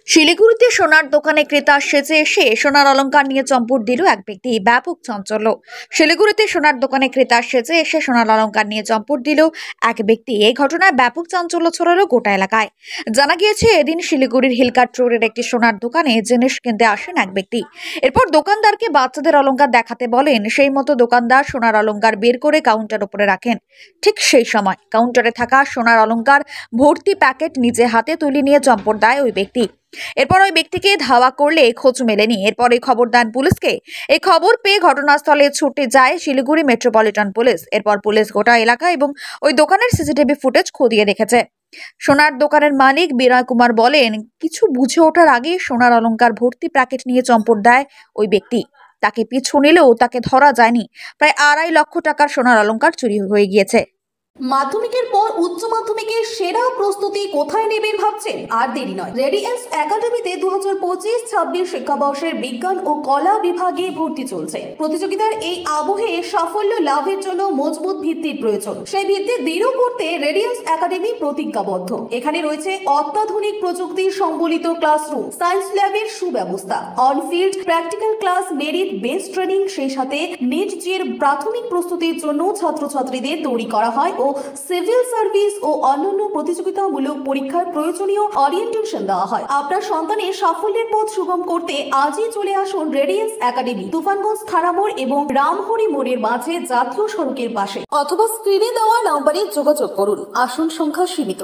শিলিগুড়িতে সোনার দোকানে ক্রেতা সেজে এসে সোনার অলংকার নিয়ে চম্পট দিল এক ব্যক্তি। ব্যাপক চাঞ্চল্য। শিলিগুড়িতে সোনার দোকানে ক্রেতা সেজে এসে সোনার অলংকার নিয়ে চম্পট দিল এক ব্যক্তি। এই ঘটনায় ব্যাপক চাঞ্চল্য ছড়ালো গোটা এলাকায়। জানা গিয়েছে, এদিন শিলিগুড়ির হিলকাট রোডের একটি সোনার দোকানে জিনিস কিনতে আসেন এক ব্যক্তি। এরপর দোকানদারকে বাচ্চাদের অলংকার দেখাতে বলেন। সেই মতো দোকানদার সোনার অলংকার বের করে কাউন্টার উপরে রাখেন। ঠিক সেই সময় কাউন্টারে থাকা সোনার অলংকার ভর্তি প্যাকেট নিজে হাতে তুলে নিয়ে চম্পট দেয় ওই ব্যক্তি। এরপর ওই ব্যক্তিকে ধাওয়া করলে খোঁজ মেলেনি। এরপরে খবর দেন পুলিশকে। এই খবর পেয়ে ঘটনাস্থলে ছুটে যায় শিলিগুড়ি মেট্রোপলিটন পুলিশ। এরপর পুলিশ গোটা এলাকা এবং ওই দোকানের সিসিটিভি ফুটেজ খতিয়ে দেখেছে। সোনার দোকানের মালিক বিনয় কুমার বলেন, কিছু বুঝে ওঠার আগে সোনার অলংকার ভর্তি প্যাকেট নিয়ে চম্পট দেয় ওই ব্যক্তি। তাকে পিছু নিলেও তাকে ধরা যায়নি। প্রায় 2.5 লক্ষ টাকার সোনার অলংকার চুরি হয়ে গিয়েছে। মাধ্যমিকের পর উচ্চ মাধ্যমিকের সেরা প্রস্তুতি কোথায় নেবেন ভাবছেন? আর দেরি নয়, রেডিয়েন্স একাডেমিতে 2025-26 শিক্ষাবর্ষের বিজ্ঞান ও কলা বিভাগে ভর্তি চলছে। প্রতিযোগিতার এই আবহে সাফল্য লাভের জন্য মজবুত ভিত্তির প্রয়োজন। সেই ভিত্তি দৃঢ় করতে রেডিয়েন্স একাডেমি প্রতিজ্ঞাবদ্ধ। এখানে রয়েছে অত্যাধুনিক প্রযুক্তি সম্বলিত ক্লাসরুম, সায়েন্স ল্যাবের সুব্যবস্থা, on-field practical class, merit base training, সেই সাথে নেট জের প্রাথমিক প্রস্তুতির জন্য ছাত্রছাত্রীদের তৈরি করা হয় ও সিভিল সার্ভিস ও অন্যান্য প্রতিযোগিতামূলক পরীক্ষার প্রয়োজনীয় ওরিয়েন্টেশন দেওয়া হয়। আপনার সন্তানের সাফল্যের পথ সুগম করতে আজই চলে আসুন রেডিয়েন্স একাডেমি, তুফানগঞ্জ থানা মোড় এবং রামহরি মোড়ের মাঝে জাতীয় সড়কের পাশে, অথবা স্ক্রিনে দেওয়া নম্বরে যোগাযোগ করুন। আসন সংখ্যা সীমিত।